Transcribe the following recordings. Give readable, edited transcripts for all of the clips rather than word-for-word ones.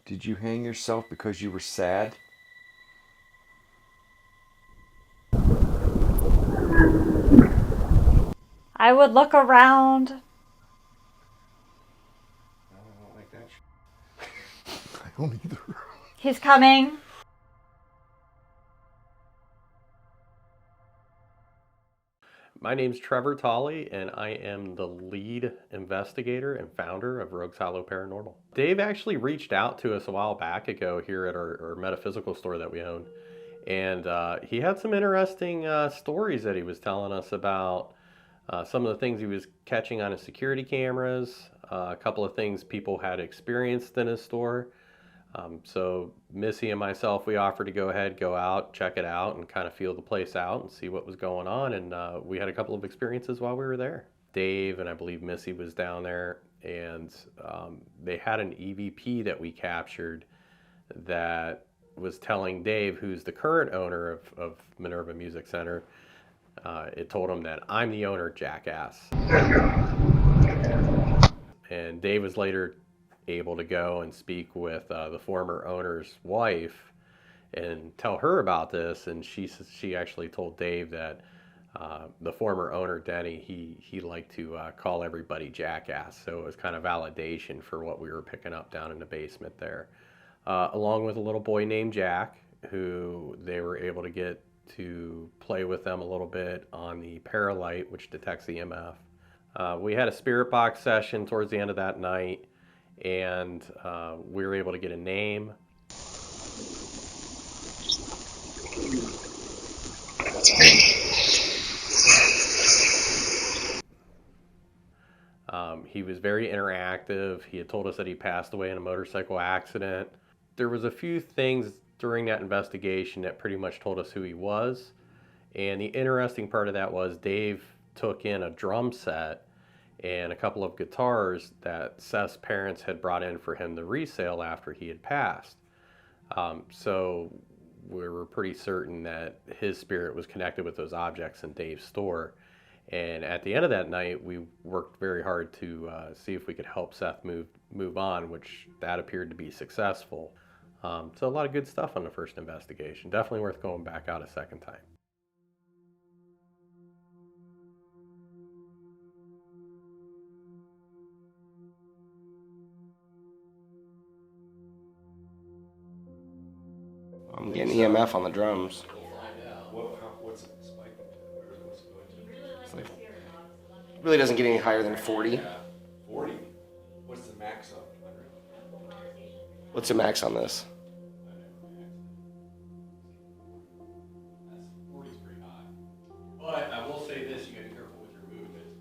Did you hang yourself because you were sad? I would look around. I don't like that. I don't either. He's coming. My name's Trevor Tolley, and I am the lead investigator and founder of Rogues Hollow Paranormal. Dave actually reached out to us a while back ago here at our metaphysical store that we own, and he had some interesting stories that he was telling us about some of the things he was catching on his security cameras, a couple of things people had experienced in his store. So Missy and myself, we offered to go ahead, go out, check it out, and kind of feel the place out and see what was going on. And we had a couple of experiences while we were there. Dave and I believe Missy was down there, and they had an EVP that we captured that was telling Dave, who's the current owner of Minerva Music Center, it told him that I'm the owner, jackass. And Dave was later able to go and speak with the former owner's wife and tell her about this, and she actually told Dave that the former owner Denny he liked to call everybody jackass, so it was kind of validation for what we were picking up down in the basement there, along with a little boy named Jack who they were able to get to play with them a little bit on the Paralight, which detects EMF. We had a spirit box session towards the end of that night, and we were able to get a name. He was very interactive. He had told us that he passed away in a motorcycle accident. There was a few things during that investigation that pretty much told us who he was. And the interesting part of that was Dave took in a drum set and a couple of guitars that Seth's parents had brought in for him to resale after he had passed. So we were pretty certain that his spirit was connected with those objects in Dave's store. And at the end of that night, we worked very hard to see if we could help Seth move on, which that appeared to be successful. So a lot of good stuff on the first investigation. Definitely worth going back out a second time. I'm getting EMF on the drums. What's the spike? What's it going to? It's like, really doesn't get any higher than 40. 40. What's the max of? What's the max on this? 40 is pretty high. But I will say this, you gotta be careful with your movements.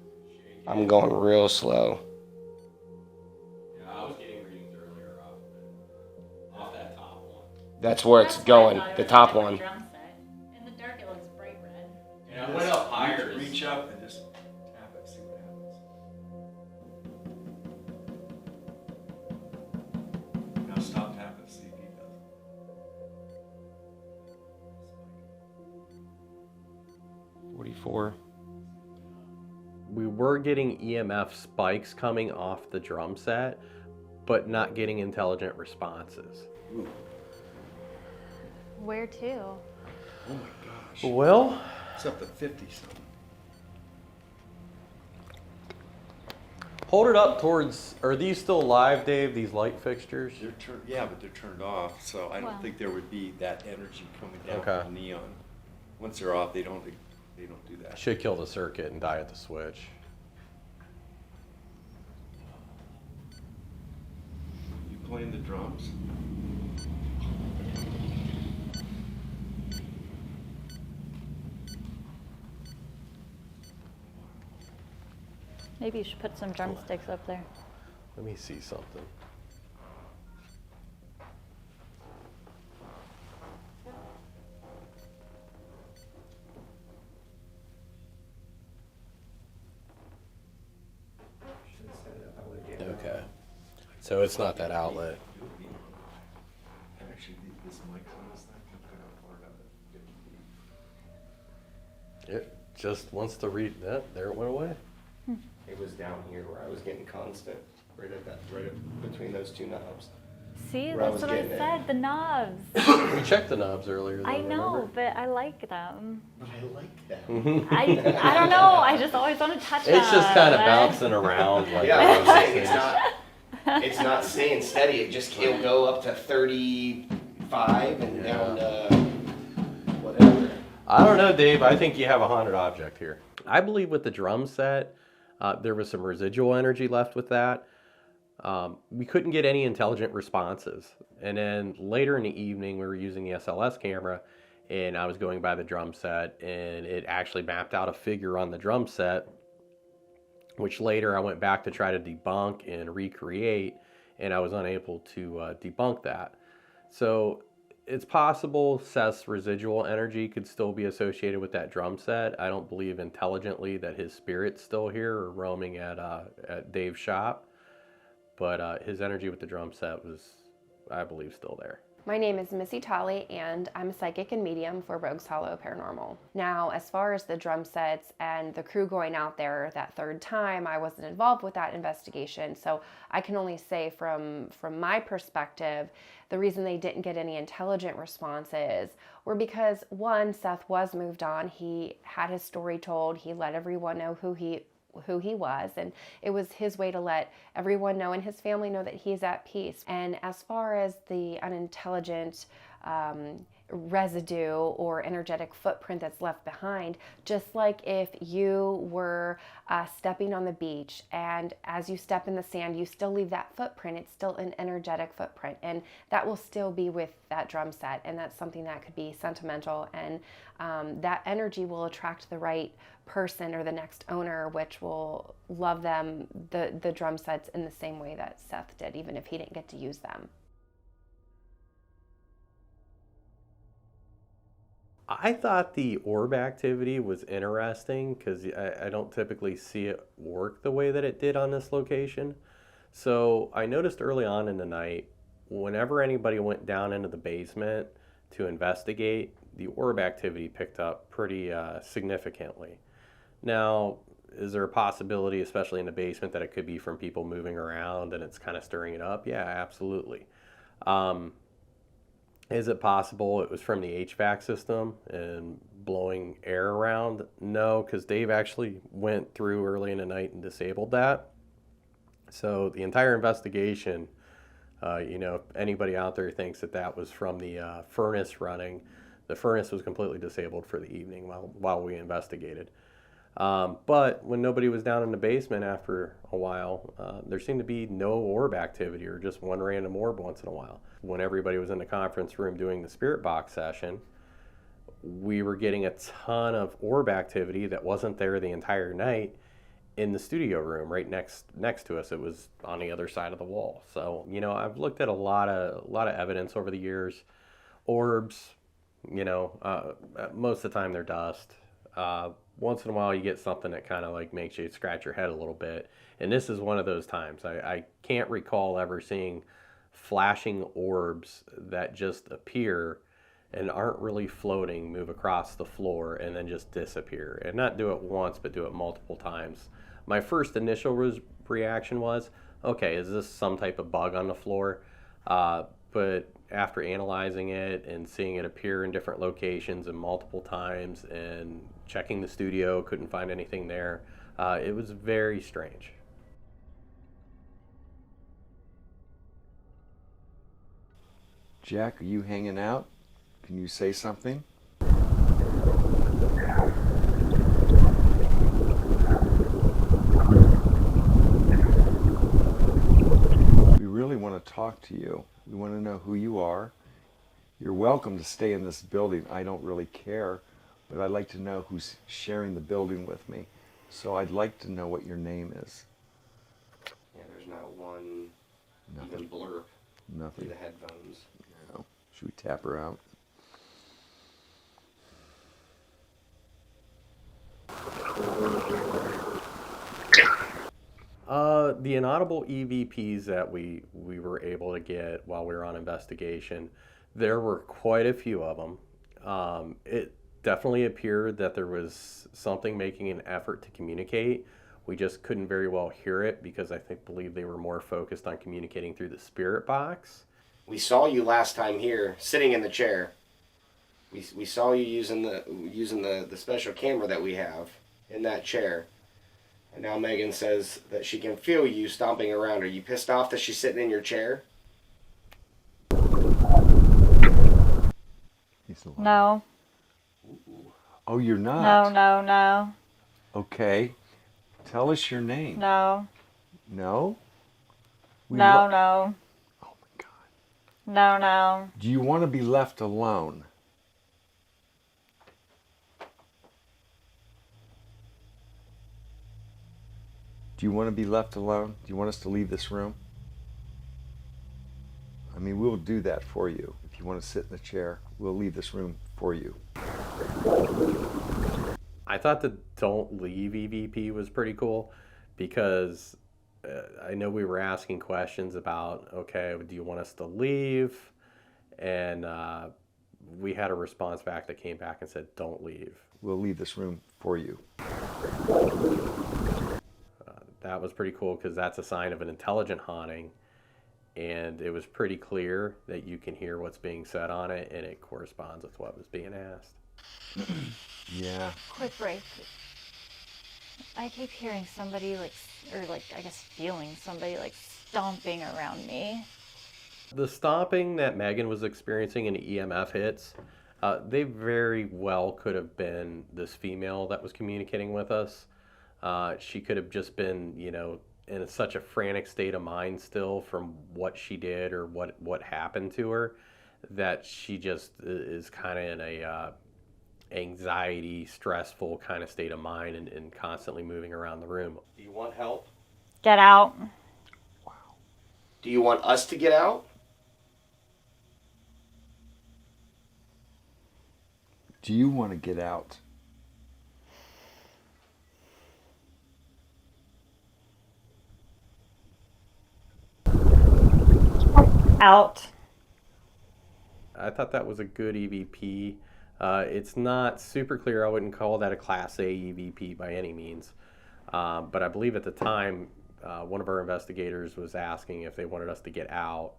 I'm going real slow. Yeah, I was getting readings earlier off that top one. That's where it's going, the top one. In the dark, it looks bright red. Yeah, I went up higher. Reach up and just tap it, see what happens. Now stop tapping, see if he does. 44. We were getting EMF spikes coming off the drum set, but not getting intelligent responses. Ooh. Where to? Oh my gosh. Well, It's up to 50 something. hold it up towards, are these still live, Dave, these light fixtures? Yeah, but they're turned off, so I don't Wow. think there would be that energy coming down Okay. from the neon. Once they're off, they don't do that. Should kill the circuit and die at the switch. You playing the drums? Maybe you should put some drumsticks up there. Let me see something. Okay. So it's not that outlet. Actually, this mic's on this thing. I've got a part of it. It just wants to read that. There it went away. It was down here where I was getting constant, right up between those two knobs. See, Where I that's was what I getting at. said, the knobs. We checked the knobs earlier. Though, I know, remember? but I like them. But I like that. I don't know, I just always want to touch them. It's just kind of bouncing around. Like Yeah, all I'm those saying things. it's not staying steady. It'll go up to 35 and down to whatever. I don't know, Dave. I think you have a haunted object here. I believe with the drum set, there was some residual energy left with that. We couldn't get any intelligent responses. And then later in the evening, we were using the SLS camera, and I was going by the drum set, and it actually mapped out a figure on the drum set, which later I went back to try to debunk and recreate, and I was unable to debunk that. So it's possible Seth's residual energy could still be associated with that drum set. I don't believe intelligently that his spirit's still here or roaming at Dave's shop. But his energy with the drum set was, I believe, still there. My name is Missy Tolley, and I'm a psychic and medium for Rogues Hollow Paranormal. Now, as far as the drum sets and the crew going out there that third time, I wasn't involved with that investigation, so I can only say from my perspective, the reason they didn't get any intelligent responses were because, one, Seth was moved on. He had his story told. He let everyone know who he was, and it was his way to let everyone know and his family know that he's at peace. And as far as the unintelligent residue or energetic footprint that's left behind, just like if you were stepping on the beach and as you step in the sand, you still leave that footprint. It's still an energetic footprint, and that will still be with that drum set, and that's something that could be sentimental, and that energy will attract the right person or the next owner, which will love them, the drum sets, in the same way that Seth did, even if he didn't get to use them. I thought the orb activity was interesting because I don't typically see it work the way that it did on this location. So I noticed early on in the night, whenever anybody went down into the basement to investigate, the orb activity picked up pretty significantly. Now, is there a possibility, especially in the basement, that it could be from people moving around and it's kind of stirring it up? Yeah, absolutely. Is it possible it was from the HVAC system and blowing air around? No, because Dave actually went through early in the night and disabled that. So the entire investigation, if anybody out there thinks that that was from the furnace running, the furnace was completely disabled for the evening while we investigated. But when nobody was down in the basement after a while, there seemed to be no orb activity or just one random orb once in a while. When everybody was in the conference room doing the spirit box session, we were getting a ton of orb activity that wasn't there the entire night in the studio room right next to us. It was on the other side of the wall. So, I've looked at a lot of evidence over the years. Orbs, most of the time they're dust. Once in a while you get something that kind of like makes you scratch your head a little bit. And this is one of those times. I can't recall ever seeing flashing orbs that just appear and aren't really floating, move across the floor, and then just disappear. And not do it once, but do it multiple times. My first initial reaction was, okay, is this some type of bug on the floor? But after analyzing it and seeing it appear in different locations and multiple times and checking the studio, couldn't find anything there. It was very strange. Jack, are you hanging out? Can you say something? We really want to talk to you. We want to know who you are. You're welcome to stay in this building. I don't really care, but I'd like to know who's sharing the building with me. So I'd like to know what your name is. Yeah, there's not one even blurb through Nothing. the headphones. No. Should we tap her out? The inaudible EVPs that we were able to get while we were on investigation, there were quite a few of them. It definitely appeared that there was something making an effort to communicate. We just couldn't very well hear it because I believe they were more focused on communicating through the spirit box. We saw you last time here, sitting in the chair. We saw you using the special camera that we have in that chair. And now Megan says that she can feel you stomping around. Are you pissed off that she's sitting in your chair? He's alive. No. Oh, you're No, not? no, no. Okay. Tell us your name. No. No? We No, lo- no. Oh my God. No, no. Do you want to be left alone? Do you want to be left alone? Do you want us to leave this room? I mean, we'll do that for you. If you want to sit in the chair, we'll leave this room for you. I thought the don't leave EVP was pretty cool because I know we were asking questions about, okay, do you want us to leave? And we had a response back that came back and said, don't leave. We'll leave this room for you. That was pretty cool because that's a sign of an intelligent haunting. And it was pretty clear that you can hear what's being said on it and it corresponds with what was being asked. Yeah. Quick break. I keep hearing somebody I guess feeling somebody like stomping around me. The stomping that Megan was experiencing in EMF hits, they very well could have been this female that was communicating with us. She could have just been, in such a frantic state of mind still from what she did or what happened to her, that she just is kind of in a anxiety, stressful kind of state of mind and constantly moving around the room. Do you want help? Get out. Do you want us to get out? Do you want to get out? Out. I thought that was a good EVP. It's not super clear. I wouldn't call that a Class A EVP by any means. But I believe at the time, one of our investigators was asking if they wanted us to get out.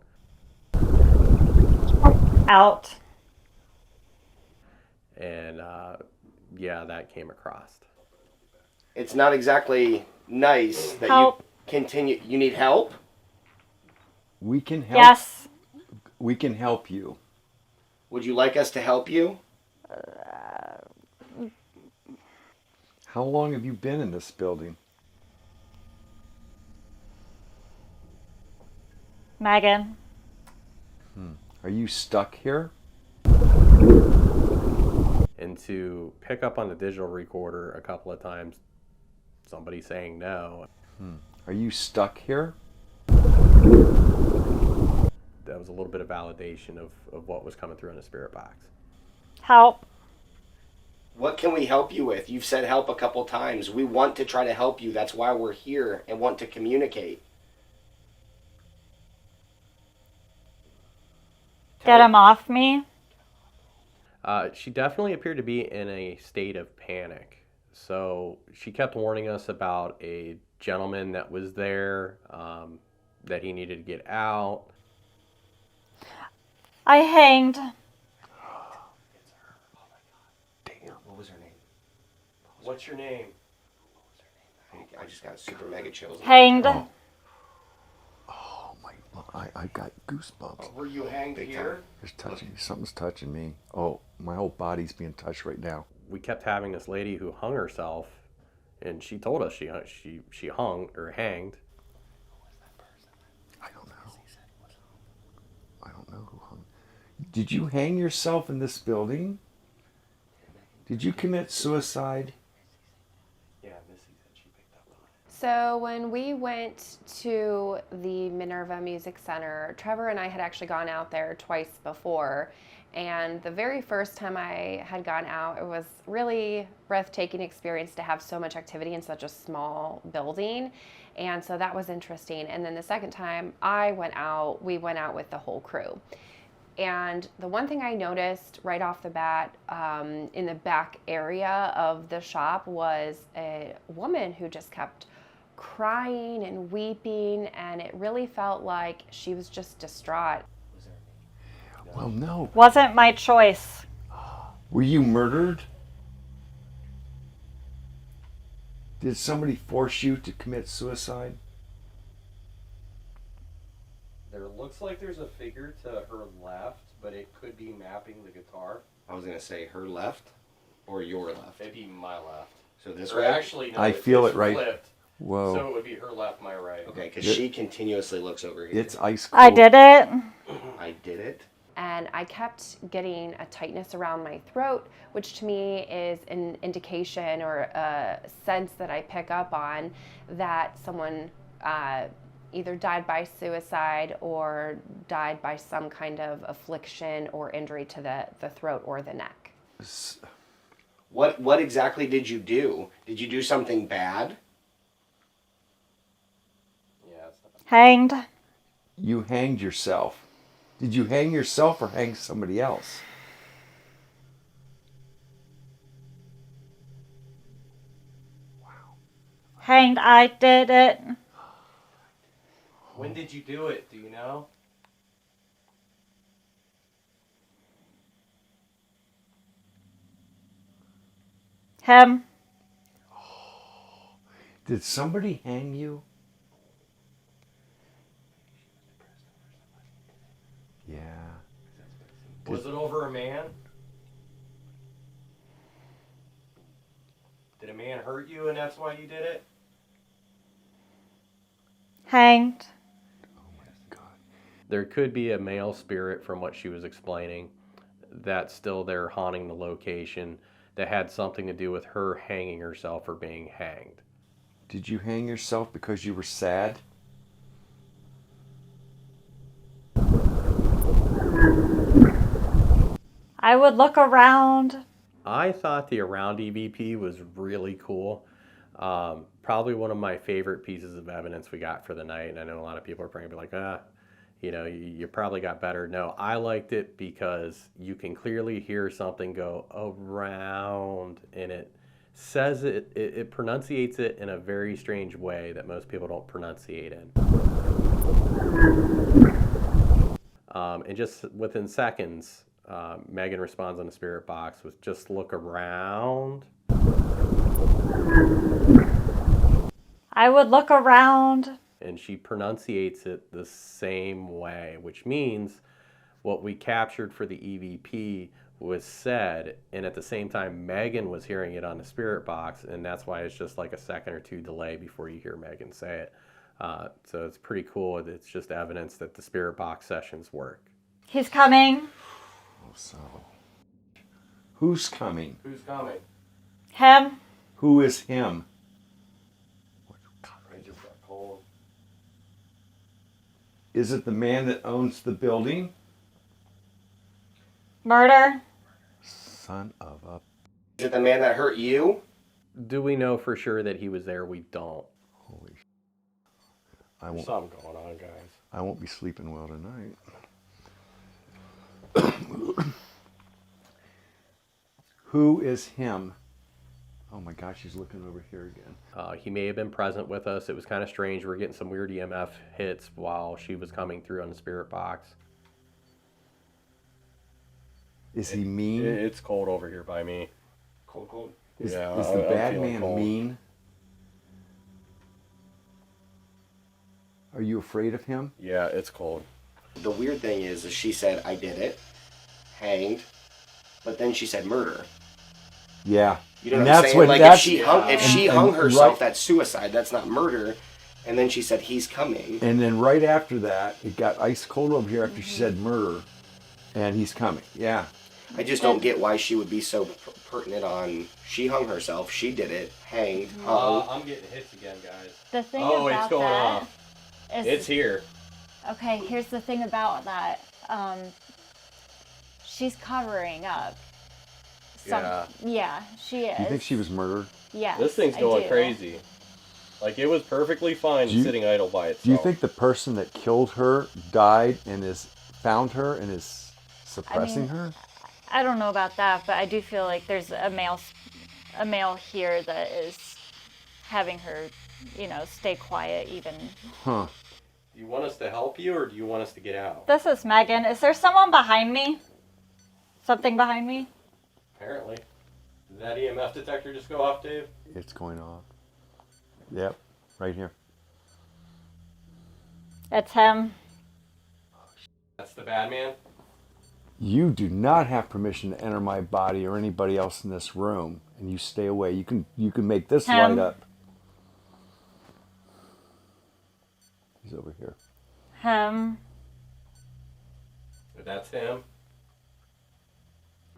Out. And yeah, that came across. It's not exactly nice that Help. you continue. You need help? We can help. Yes. We can help you. Would you like us to help you? How long have you been in this building? Megan. Are you stuck here? And to pick up on the digital recorder a couple of times, somebody saying no. Are you stuck here? That was a little bit of validation of what was coming through in the spirit box. Help. What can we help you with? You've said help a couple times. We want to try to help you. That's why we're here and want to communicate. Get him off me. She definitely appeared to be in a state of panic. So she kept warning us about a gentleman that was there, that he needed to get out. I hanged. Damn. What was her name? What's your name? I just got super mega chills. Hanged. Oh my! I got goosebumps. Were you hanged Big here? It's touching. Something's touching me. Oh, my whole body's being touched right now. We kept having this lady who hung herself, and she told us she hung or hanged. I don't know. I don't know who hung. Did you hang yourself in this building? Did you commit suicide? Yeah, Missy said she picked up on it. So when we went to the Minerva Music Center, Trevor and I had actually gone out there twice before. And the very first time I had gone out, it was really breathtaking experience to have so much activity in such a small building. And so that was interesting. And then the second time I went out, we went out with the whole crew. And the one thing I noticed right off the bat in the back area of the shop was a woman who just kept crying and weeping, and it really felt like she was just distraught. Well, no. Wasn't my choice. Were you murdered? Did somebody force you to commit suicide? There looks like there's a figure to her left, but it could be mapping the guitar. I was gonna say her left or your left. Maybe my left. So this Or way? actually, no, I feel it's it right. flipped, Whoa. so it would be her left, my right. Okay, because she continuously looks over here. It's ice cold. I did it. I did it. And I kept getting a tightness around my throat, which to me is an indication or a sense that I pick up on that someone either died by suicide or died by some kind of affliction or injury to the throat or the neck. What exactly did you do? Did you do something bad? Yeah, it's not... Hanged. You hanged yourself. Did you hang yourself or hang somebody else? Hanged. I did it. When did you do it? Do you know? Him. Did somebody hang you? Yeah. Was it over a man? Did a man hurt you and that's why you did it? Hanged. There could be a male spirit from what she was explaining that's still there haunting the location that had something to do with her hanging herself or being hanged. Did you hang yourself because you were sad? I would look around. I thought the around EVP was really cool. Probably one of my favorite pieces of evidence we got for the night. And I know a lot of people are probably like, you probably got better. No, I liked it because you can clearly hear something go around, and it says it pronunciates it in a very strange way that most people don't pronunciate in. And just within seconds, Megan responds on the spirit box with just look around. I would look around. And she pronunciates it the same way, which means what we captured for the EVP was said, and at the same time Megan was hearing it on the spirit box, and that's why it's just like a second or two delay before you hear Megan say it. So it's pretty cool. It's just evidence that the spirit box sessions work. He's coming. Oh, so. Who's coming? Who's coming? Him. Who is him? I just got cold. Is it the man that owns the building? Murder. Son of a... Is it the man that hurt you? Do we know for sure that he was there? We don't. Holy sh... There's something going on, guys. I won't be sleeping well tonight. Who is him? Oh my gosh, he's looking over here again. He may have been present with us. It was kind of strange. We were getting some weird EMF hits while she was coming through on the spirit box. Is he mean? It's cold over here by me. Cold. Is Yeah, the I'm bad feeling man cold. mean? Are you afraid of him? Yeah, it's cold. The weird thing is she said, I did it, hanged, but then she said murder. Yeah. You know And what I'm that's saying? what- Like that's- if she and- hung and herself, right- that's suicide. That's not murder. And then she said he's coming. And then right after that, it got ice cold over here after she said murder. And he's coming. Yeah. I just don't get why she would be so pertinent on she hung herself, she did it, hanged, hung. I'm getting hits again, guys. The thing Oh, it's about going that off. is It's here. okay. Here's the thing about that. She's covering up. Yeah, she is. Do you think she was murdered? Yeah. This thing's going crazy. Like, it was perfectly fine sitting idle by itself. Do you think the person that killed her died and found her and is suppressing her? I don't know about that, but I do feel like there's a male here that is having her, stay quiet even. Huh. Do you want us to help you or do you want us to get out? This is Megan. Is there someone behind me? Something behind me? Apparently. Did that EMF detector just go off, Dave? It's going off. Yep, right here. It's him. That's the bad man? You do not have permission to enter my body or anybody else in this room, and you stay away. You can make this light up. He's over here. Him. That's him.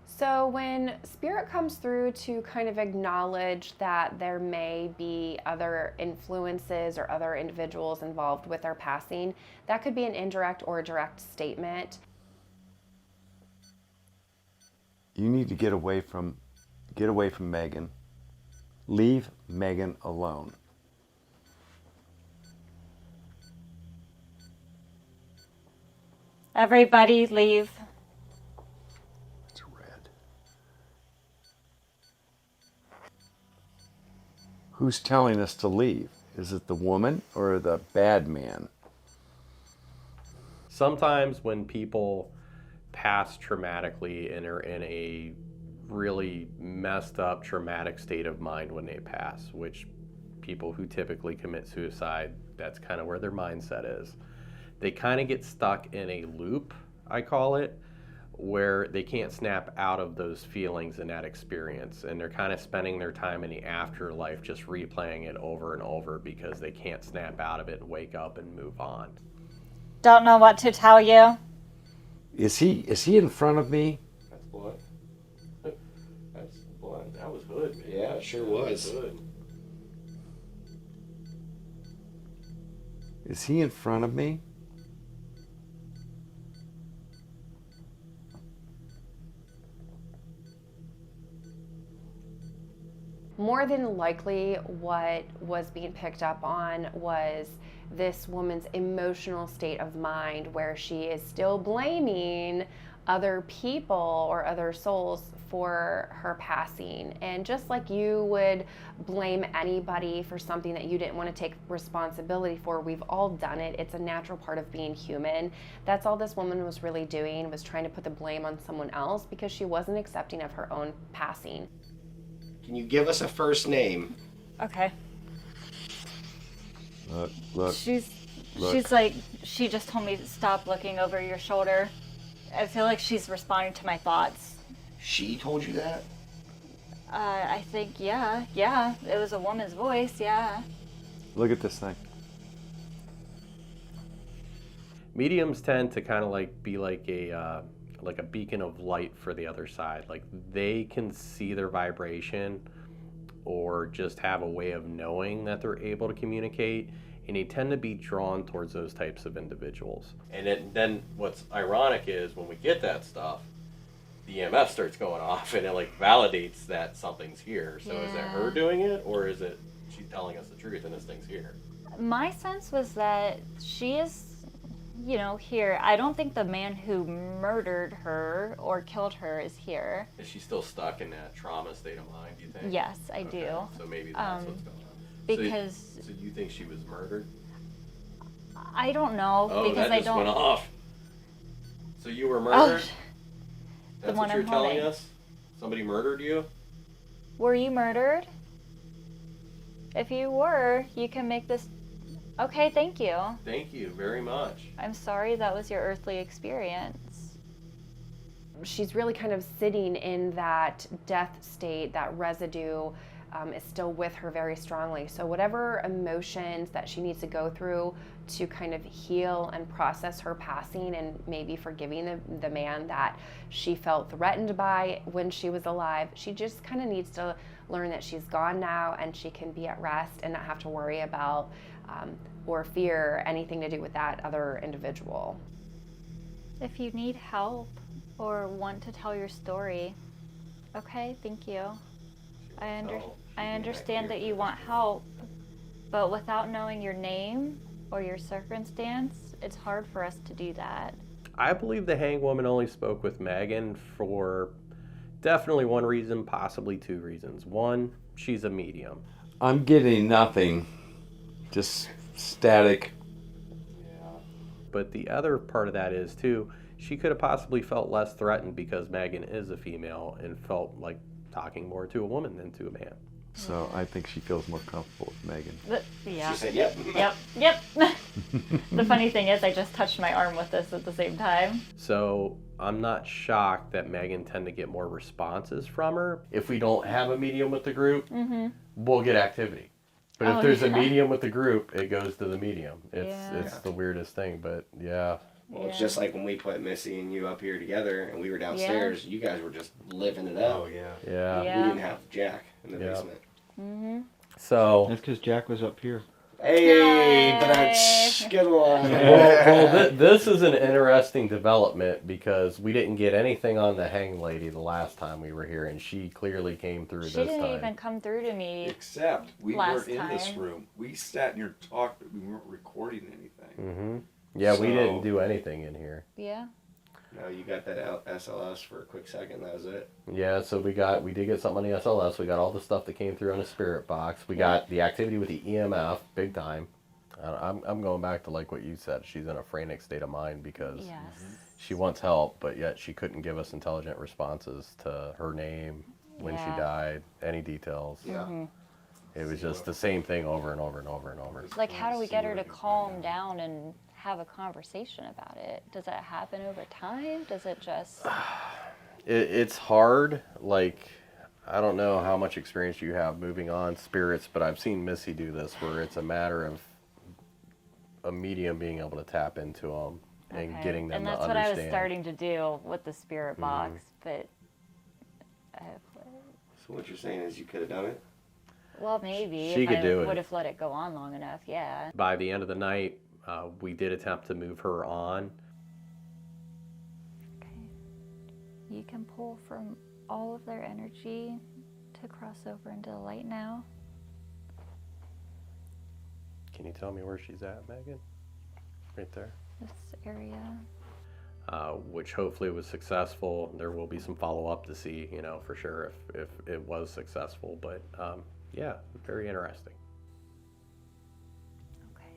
So when spirit comes through to kind of acknowledge that there may be other influences or other individuals involved with our passing, that could be an indirect or direct statement. You need to get away from Megan. Leave Megan alone. Everybody leave. It's red. Who's telling us to leave? Is it the woman or the bad man? Sometimes when people pass traumatically and are in a really messed up traumatic state of mind when they pass, which people who typically commit suicide, that's kind of where their mindset is. They kind of get stuck in a loop, I call it, where they can't snap out of those feelings and that experience, and they're kind of spending their time in the afterlife just replaying it over and over because they can't snap out of it and wake up and move on. Don't know what to tell you. Is he in front of me? That's blood. That's blood. That was Hood, man. Yeah, it sure was. Hood. Is he in front of me? More than likely, what was being picked up on was this woman's emotional state of mind where she is still blaming other people or other souls for her passing. And just like you would blame anybody for something that you didn't want to take responsibility for, we've all done it. It's a natural part of being human. That's all this woman was really doing, was trying to put the blame on someone else because she wasn't accepting of her own passing. Can you give us a first name? Okay. Look. She's like, she just told me to stop looking over your shoulder. I feel like she's responding to my thoughts. She told you that? I think, yeah. It was a woman's voice, yeah. Look at this thing. Mediums tend to kind of like be like a beacon of light for the other side. Like they can see their vibration or just have a way of knowing that they're able to communicate, and they tend to be drawn towards those types of individuals. And then what's ironic is when we get that stuff, the EMF starts going off and it like validates that something's here. So is it her doing it, or is it she telling us the truth and this thing's here? My sense was that she is, here. I don't think the man who murdered her or killed her is here. Is she still stuck in that trauma state of mind, do you think? Yes, I do. So maybe that's what's going on. Because So you think she was murdered? I don't know. Oh, because that I just don't. went off. So you were murdered? The That's one what you're I'm telling holding. us? Somebody murdered you? Were you murdered? If you were, you can make this. Okay, thank you. Thank you very much. I'm sorry that was your earthly experience. She's really kind of sitting in that death state, that residue is still with her very strongly. So whatever emotions that she needs to go through to kind of heal and process her passing and maybe forgiving the man that she felt threatened by when she was alive, she just kind of needs to learn that she's gone now and she can be at rest and not have to worry about or fear anything to do with that other individual. If you need help or want to tell your story, okay, thank you. I understand that you want help, but without knowing your name or your circumstance, it's hard for us to do that. I believe the hangwoman only spoke with Megan for definitely one reason, possibly two reasons. One, she's a medium. I'm getting nothing. Just static. Yeah. But the other part of that is too, she could have possibly felt less threatened because Megan is a female and felt like talking more to a woman than to a man. So I think she feels more comfortable with Megan. Yeah. She said, "Yep." Yep. The funny thing is, I just touched my arm with this at the same time. So I'm not shocked that Megan tend to get more responses from her. If we don't have a medium with the group, we'll get activity. But if there's a medium with the group, it goes to the medium. It's the weirdest thing, but yeah. Well, it's just like when we put Missy and you up here together, and we were downstairs. You guys were just living it up. Oh, yeah. Yeah. Yeah. We didn't have Jack in the basement. So That's because Jack was up here. Hey, good one. this is an interesting development because we didn't get anything on the hang lady the last time we were here, and she clearly came through She this didn't time. even come through to me. Except we Last weren't in this time. room. We sat in here and talked, but we weren't recording anything. Yeah, we So- didn't do anything in here. Yeah. No, you got that out SLS for a quick second. That was it. Yeah, so we did get something on the SLS. We got all the stuff that came through on the spirit box. We got the activity with the EMF, big time. I'm going back to like what you said. She's in a frantic state of mind because she wants help, but yet she couldn't give us intelligent responses to her name, when she died, any details. Yeah. It was just the same thing over and over and over and over. Like, how do we get her to calm down and have a conversation about it? Does that happen over time? Does it just... It's hard. Like, I don't know how much experience you have moving on spirits, but I've seen Missy do this where it's a matter of a medium being able to tap into them and getting them and to that's what understand. I was starting to do with the spirit box, but... So what you're saying is you could have done it? Well, maybe. She if could I do it. would have let it go on long enough, yeah. By the end of the night, we did attempt to move her on. Okay. You can pull from all of their energy to cross over into the light now. Can you tell me where she's at, Megan? Right there. This area. Which hopefully was successful. There will be some follow-up to see, for sure if it was successful. But yeah, very interesting. Okay.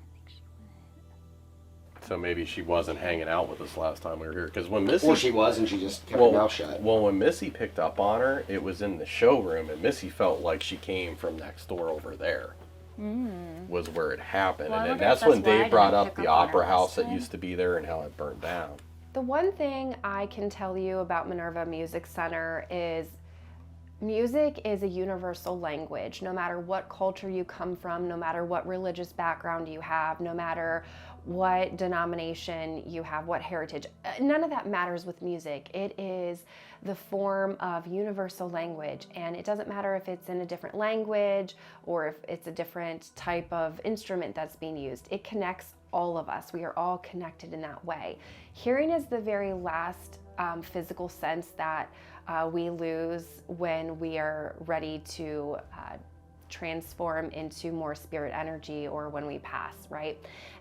I think she went. So maybe she wasn't hanging out with us last time we were here. Because when Missy... Or she was, and she just kept her mouth shut. Well, when Missy picked up on her, it was in the showroom, and Missy felt like she came from next door over there. Was where it happened. Well, I And then wonder if that's when that's why I Dave brought didn't up pick the up on her opera last house that time. used to be there and how it burned down. The one thing I can tell you about Minerva Music Center is music is a universal language. No matter what culture you come from, no matter what religious background you have, no matter what denomination you have, what heritage, none of that matters with music. It is the form of universal language, and it doesn't matter if it's in a different language or if it's a different type of instrument that's being used. It connects all of us. We are all connected in that way. Hearing is the very last physical sense that we lose when we are ready to transform into more spirit energy or when we pass, right?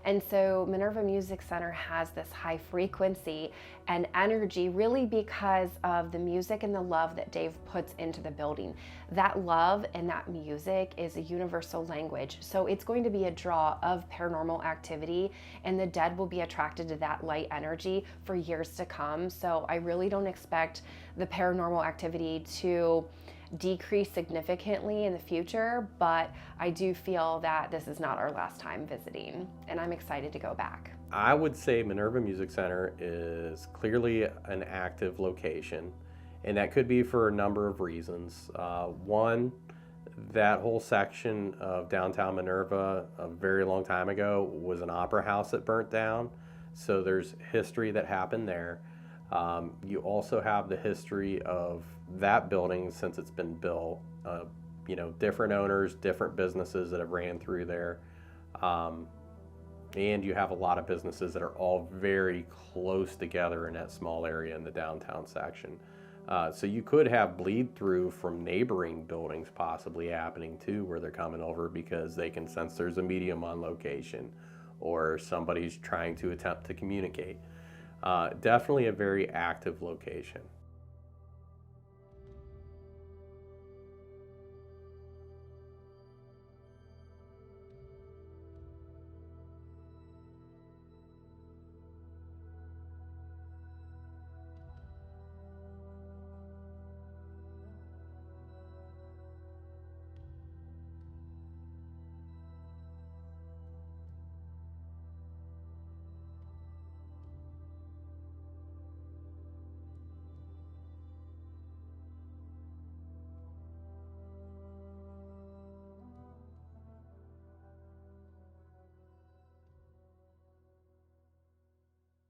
And so Minerva Music Center has this high frequency and energy really because of the music and the love that Dave puts into the building. That love and that music is a universal language. So it's going to be a draw of paranormal activity, and the dead will be attracted to that light energy for years to come. So I really don't expect the paranormal activity to decrease significantly in the future, but I do feel that this is not our last time visiting, and I'm excited to go back. I would say Minerva Music Center is clearly an active location, and that could be for a number of reasons. One, that whole section of downtown Minerva a very long time ago was an opera house that burnt down, so there's history that happened there. You also have the history of that building since it's been built, different owners, different businesses that have ran through there. And you have a lot of businesses that are all very close together in that small area in the downtown section. So you could have bleed through from neighboring buildings possibly happening too, where they're coming over because they can sense there's a medium on location or somebody's trying to attempt to communicate. Definitely a very active location.